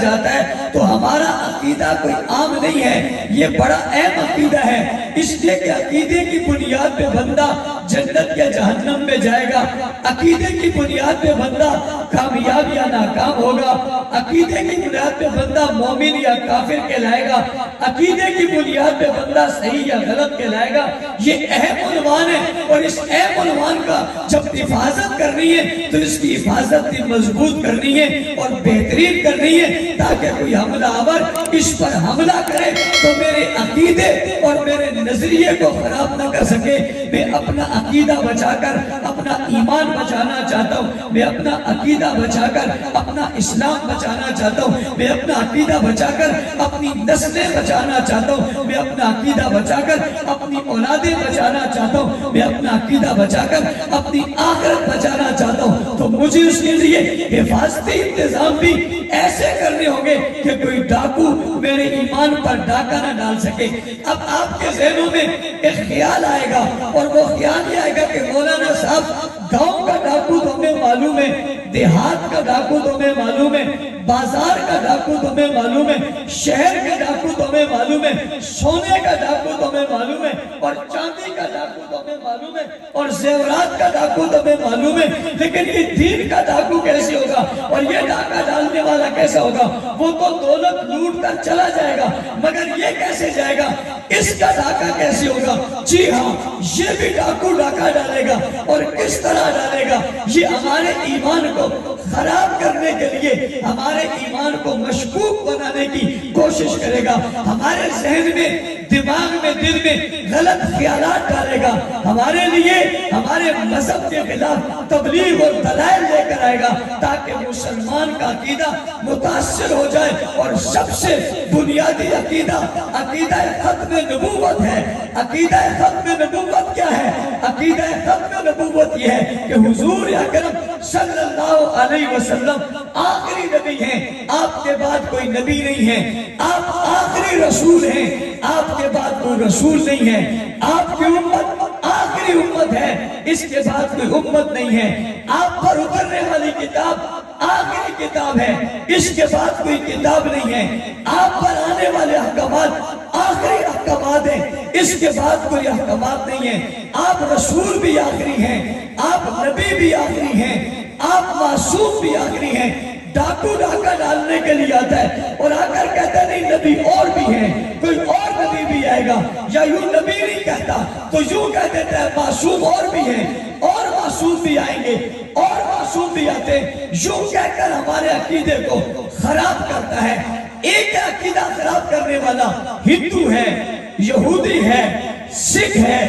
جاتا ہے تو ہمارا عقیدہ کوئی عام نہیں ہے، یہ بڑا اہم عقیدہ ہے، اس لیے کہ عقیدے کی بنیاد پہ بندہ جنت یا جہنم میں جائے گا، عقیدے کی بنیاد پہ بندہ کامیاب یا ناکام ہوگا، عقیدے کی بنیاد پہ بندہ مومن یا کافر کہلائے گا، عقیدے کی بنیاد پہ بندہ صحیح یا غلط کہلائے گا۔ یہ اہم عنوان ہے، اور اس اہم عنوان کا جب حفاظت کرنی ہے تو اس کی حفاظت بھی مضبوط کرنی ہے اور بہترین کرنی ہے، تاکہ کوئی حملہ آور اس پر حملہ کرے تو میرے عقیدے اور میرے نظریے کو خراب نہ کر سکے۔ میں اپنا عقیدہ بچا کر اپنا ایمان بچانا چاہتا ہوں، میں اپنا عقیدہ بچا کر اپنا اسلام بچانا چاہتا ہوں، میں اپنا عقیدہ بچا کر اپنی نسلیں بچانا چاہتا ہوں، میں اپنا عقیدہ بچا کر اپنی اولادیں بچانا چاہتا ہوں، میں اپنا عقیدہ بچا کر اپنی آخرت بچانا چاہتا ہوں۔ تو مجھے اس کے لیے حفاظتی انتظام بھی ایسے کرنے ہوں گے کہ کوئی ڈاکو میرے ایمان پر ڈاکہ نہ ڈال سکے۔ اب آپ کے ذہنوں میں ایک خیال آئے گا، اور وہ خیال یہ آئے گا کہ مولانا صاحب گاؤں کا ڈاکو تو ہمیں معلوم ہے، دیہات کا ڈاکو تو ہمیں معلوم ہے، بازار کا ڈاکو تو ہمیں معلوم ہے، شہر کے ڈاکو تو ہمیں معلوم ہے، سونے کا ڈاکو تو ہمیں معلوم ہے، اور چاندی کا ڈاکو تو ہمیں معلوم ہے، اور زیورات کا ڈاکو تو ہمیں معلوم ہے، لیکن یہ دین کا ڈاکو کیسے ہوگا اور یہ ڈاکہ ڈالنے والا کیسا ہوگا؟ وہ تو دولت لوٹ کر چلا جائے گا، مگر یہ کیسے جائے گا؟ اس کا ڈاکہ کیسے ہوگا؟ جی ہاں، یہ بھی ڈاکو ڈاکہ ڈالے گا، اور کس طرح ڈالے گا؟ یہ ہمارے ایمان کو خراب کرنے کے لیے، ہمارے ایمان کو مشکوک بنانے کی کوشش کرے گا، ہمارے ذہن میں، دماغ میں، دل میں غلط خیالات ڈالے گا، ہمارے لیے ہمارے مذہب کے خلاف تبلیغ اور دلائل لے کر آئے گا، تاکہ مسلمان کا عقیدہ متاثر ہو جائے۔ اور سب سے بنیادی عقیدہ ختم نبوت ہے۔ عقیدہ ختم نبوت کیا ہے؟ عقیدہ ختم نبوت یہ ہے کہ حضور اکرم صلی اللہ علیہ وسلم آخری نبی ہیں، آپ کے بعد کوئی نبی نہیں ہے، آپ آخری رسول ہیں، آپ کے بعد کوئی رسول نہیں ہے، آپ کی امت آخری امت ہے، اس کے بعد کوئی امت نہیں ہے، آپ پر اترنے والی کتاب آخری کتاب ہے، اس کے بعد کوئی کتاب نہیں ہے، آپ پر آنے والے احکامات آخری احکامات ہیں، اس کے بعد کوئی احکامات نہیں ہے، آپ رسول بھی آخری ہیں، آپ نبی بھی آخری ہیں، آپ معصوم بھی آخری ہیں۔ ڈاکو ڈاکہ ڈالنے کے لیے آتا ہے اور آ کر کہتا ہے نہیں نبی اور بھی ہیں، کوئی اور نبی بھی آئے گا، یا یوں نبی نہیں کہتا تو یوں کہہ دیتا ہے معصوم اور بھی ہیں، اور معصوم بھی آئیں گے، اور معصوم بھی آتے ہیں، یوں کہہ کر ہمارے عقیدے کو خراب کرتا ہے۔ ایک عقیدہ خراب کرنے والا ہندو ہے، یہودی ہے، سکھ ہے،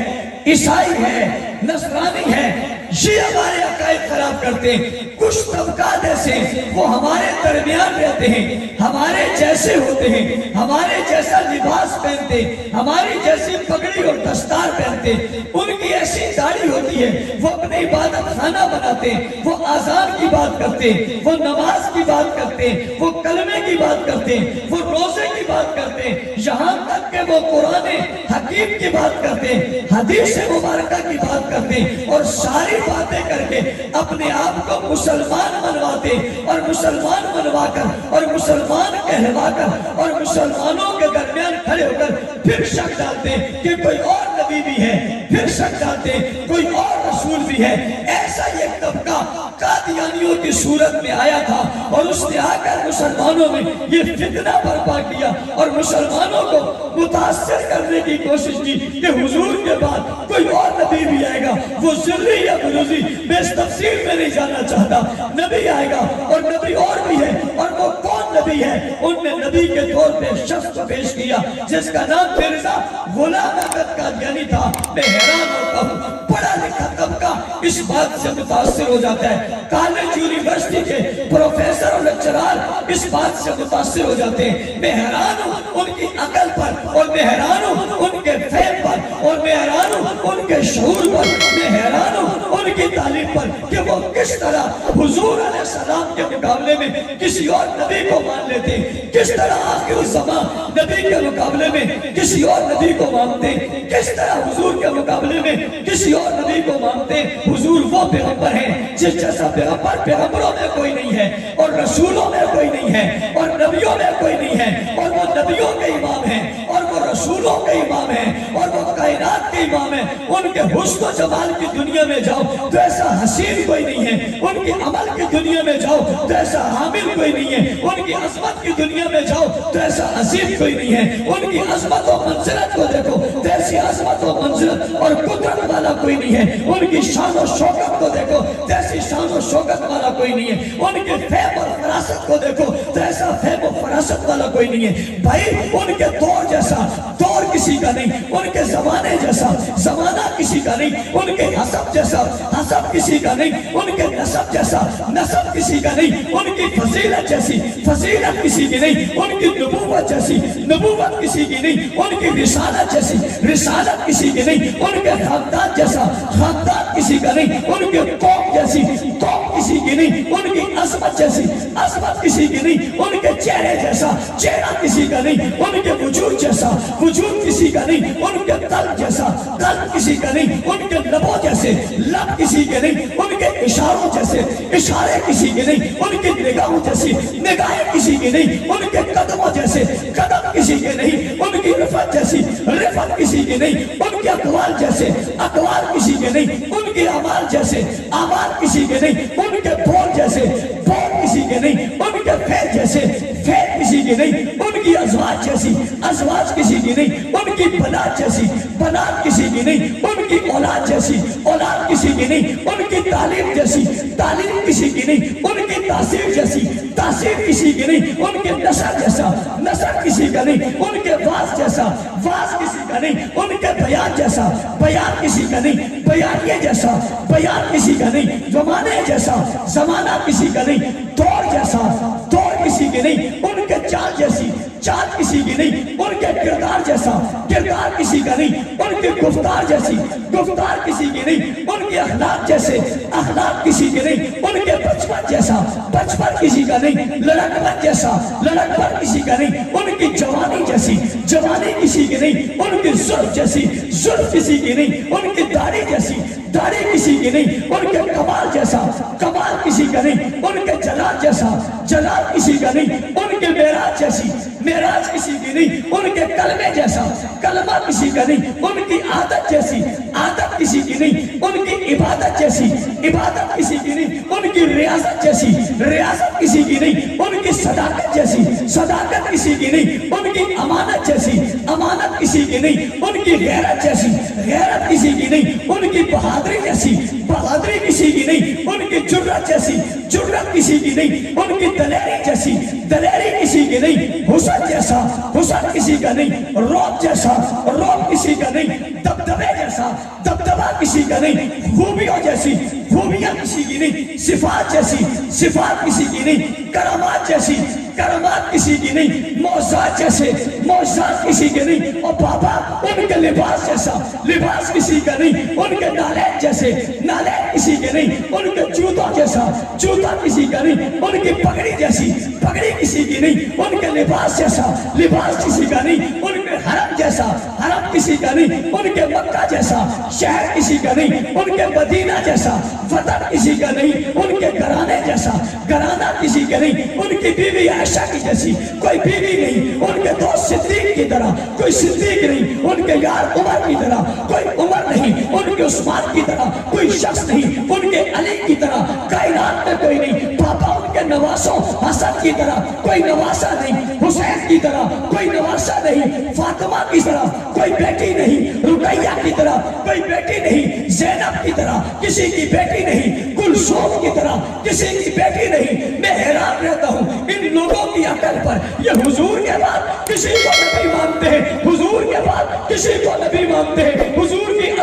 عیسائی ہے، نصرانی ہے، یہ ہمارے عقائد خراب کرتے ہیں۔ کچھ طبقات ایسے وہ ہمارے درمیان رہتے ہیں، ہمارے جیسے ہوتے ہیں، ہمارے جیسا لباس پہنتے ہیں، ہماری جیسی پگڑی اور دستار پہنتے ہیں، ان کی ایسی داڑھی ہوتی ہے، وہ اپنے عبادت خانہ بناتے ہیں، وہ اذان کی بات کرتے ہیں، وہ نماز کی بات کرتے ہیں، وہ کلمے کی بات کرتے ہیں، وہ روزے کی بات کرتے ہیں، یہاں تک کہ وہ قرآن حکیم کی بات کرتے ہیں، حدیث مبارکہ کی بات کرتے ہیں، اور ساری باتیں کر کے اپنے آپ کو مسلمان منواتے، اور مسلمان منوا کر اور مسلمان کہلوا کر اور مسلمانوں کے درمیان کھڑے ہو کر پھر شک ڈالتے کہ کوئی اور نبی بھی ہے، پھر شک ڈالتے کوئی اور رسول بھی ہے۔ ایسا ایک طبقہ قادیانیوں کی صورت میں آیا تھا، اور اس نے آ کر مسلمانوں میں یہ فتنہ برپا کیا اور مسلمانوں کو متاثر کرنے کی کوشش کی کہ حضور کے بعد کوئی اور نبی بھی آئے گا، وہ ذری یا بروزی میں اس تفصیل میں نہیں جانا چاہتا، نبی آئے گا اور نبی اور بھی ہے، اور وہ کون نبی ہے؟ ان نے نبی کے طور پہ شخص پیش کیا جس کا نام مرزا غلام احمد قادیانی تھا۔ میں حیران ہوتا ہوں، پڑھا لکھا طبقہ اس بات سے متاثر ہو جاتا ہے، کالج یونیورسٹی کے پروفیسر اور لیکچرار اس بات سے متاثر ہو جاتے ہیں۔ میں حیران ہوں ان کی عقل پر، اور میں حیران ہوں ان کے فہم پر اور میں حیران ہوں ان کے شعور پر، میں حیران ہوں ان کی تعلیم پر کہ وہ کس طرح حضور علیہ السلام کے مقابلے میں کسی اور نبی کو مان لیتے، کس طرح آخر الزمان نبی کے مقابلے میں کسی اور نبی کو مانتے، کس طرح حضور کے مقابلے میں کسی اور نبی کو مانتے۔ حضور وہ پیغمبر ہیں جس جیسا پیغمبر پیغمبروں میں کوئی نہیں ہے، اور رسولوں میں کوئی نہیں ہے، اور نبیوں میں کوئی نہیں ہے، اور وہ نبیوں کے امام ہیں، اور وہ رسولوں کے امام ہیں، اور وہ کائنات کے امام ہیں۔ ان کے حسن و جمال کی دنیا میں جاؤ تو ایسا حسین کوئی نہیں ہے، ان کے عمل کی دنیا میں جاؤ تو ایسا حامل کوئی نہیں ہے، ان کی عظمت کی دنیا میں جاؤ تو ایسا عظیم کوئی نہیں ہے، ان کی عظمت و منزلت کو دیکھو تو ایسی عظمت و منزلت اور قدرت والا کوئی نہیں ہے، ان کی شان و شوکت کو دیکھو تو ایسی شان و شوکت والا کوئی نہیں ہے، ان کے فہم اور فراست کو دیکھو تو ایسا فہم و فراست والا کوئی نہیں ہے۔ بھائی ان کے دور جیسا دور کسی کا نہیں، ان کے زمانے جیسا زمانہ کسی کا نہیں، ان کے حسب جیسا حسب کسی کا نہیں، ان کے نسب جیسا نسب کسی کا نہیں، ان کی فضیلت جیسی فضیلت کسی کی نہیں، ان کی نبوت جیسی نبوت کسی کی نہیں، ان کی رسالت جیسی رسالت کسی کی نہیں، ان کے خاندان جیسا خاندان کسی کا نہیں، ان کے قوم جیسی قوم کسی کی نہیں، ان کی عظمت جیسی عظمت کسی کی نہیں، ان کے چہرے جیسا چہرہ کسی کا نہیں، ان کے وجود جیسا وجود کسی کا نہیں، ان کے قلب جیسا قلب کسی کا نہیں، ان کے لبوں جیسے لب کسی کے نہیں، ان کے اشاروں جیسے اشارے کسی کے نہیں، ان کی نگاہوں جیسی نگاہیں کسی کی نہیں، ان کے قدموں جیسے قدم کسی کے نہیں، ان کی رفت جیسی رفت کسی کی نہیں، ان کے اقوال جیسے اقوال کسی کے نہیں، ان کے اعمال جیسے اعمال کسی کے نہیں، ان کے بول جیسے بول کسی کے نہیں، ان کے فعل جیسے فعل کسی کے نہیں، ان کی ازواج جیسی ازواج کسی کی نہیں، ان کی بنات جیسی بنات کسی کی نہیں، ان کی اولاد جیسی اولاد کسی کی نہیں، ان کی تعلیم جیسی تعلیم کسی کی نہیں، ان کی تاثیر جیسی تاثیر کسی کی نہیں، ان کے نسل جیسا نسل کسی کا نہیں، ان کے واز جیسا واز کسی کا نہیں، ان کے بیان جیسا بیان کسی کا نہیں، بیانیے جیسا بیان کسی کا نہیں، زمانے جیسا زمانہ کسی کا نہیں، دور جیسا دور کسی کے نہیں، ان کے چال جیسی چال کسی کی نہیں، ان کے کردار جیسا کردار کسی کا نہیں، ان کے گفتار جیسی گفتار کسی کی نہیں، ان کے اخلاق جیسے اخلاق کسی کے نہیں، ان کے بچپن جیسا بچپن کسی کا نہیں، لڑکپن جیسا لڑکپن کسی کا نہیں، ان کی جوانی جیسی جوانی کسی کی نہیں، ان کی زلف جیسی زلف کسی کی نہیں، ان کی داڑھی جیسی داڑھی کسی کی نہیں، ان کے کمال جیسا کمال کسی کا نہیں، ان کے جلال جیسا جلال کسی کا نہیں، ان کے معراج جیسی معراج کسی کی نہیں، ان کے کلمے جیسا کلمہ کسی کا نہیں، ان کی عادت جیسی عادت کسی کی نہیں، ان کی عبادت جیسی عبادت کسی کی نہیں، ان کی ریاضت جیسی ریاضت کسی کی نہیں، ان کی صداقت جیسی صداقت کسی کی نہیں، ان کی امانت جیسی امانت کسی کی نہیں، ان کی غیرت جیسی غیرت کسی کی نہیں، ان کی بہادری جیسی بہادری کسی کی نہیں، ان کی جرت جیسی جرت کسی کی نہیں، ان کی دلیری جیسی دلیری کسی کی نہیں، حسن جیسا حسن کسی کا نہیں، روب جیسا روب کسی کا نہیں، دبدبے جیسا دبدبہ کسی کا نہیں، خوبیوں جیسی خوبیاں کسی کی نہیں، صفات جیسی صفات کسی کی نہیں، کرامات جیسی کرامات کسی کی نہیں، معجزات جیسے معجزات کسی کے نہیں، اور بابا ان کے لباس جیسا لباس کسی کا نہیں، ان کے نالین جیسے نالین کسی کے نہیں، ان کے جوتوں جیسا جوتا کسی کا نہیں، ان کی پگڑی جیسی پگڑی کسی کی نہیں، ان کے لباس جیسا لباس کسی کا نہیں، ان کے حرم جیسا حرم کسی کا نہیں، ان کے مکہ جیسا شہر کسی کا نہیں، ان کے مدینہ جیسا وطن کسی کا نہیں، ان کے گھرانے جیسا گھرانہ کسی کا نہیں، ان کی بیوی عائشہ کی جیسی کوئی بیوی نہیں، ان کے دوست صدیق کی طرح کوئی صدیق نہیں، ان کے یار عمر کی طرح کوئی عمر نہیں، ان کے عثمان کی طرح کوئی شخص نہیں، ان کے علی کی طرح کائنات میں کوئی نہیں، پاپا ان کے نواسوں حسن کی طرح کوئی نواسہ نہیں، حسین کی طرح کوئی نواسہ نہیں، فاطمہ کی طرح کوئی بیٹی نہیں، رقیہ کی طرح کوئی بیٹی نہیں، زینب کی طرح کسی کی بیٹی نہیں، کلثوم کی طرح کسی کی بیٹی نہیں۔ میں حیران رہتا ہوں ان لوگوں کی عقل پر، یہ حضور کے بعد کسی کو نبی مانتے ہیں، حضور کے بعد کسی کو نبی مانتے ہیں، حضور کی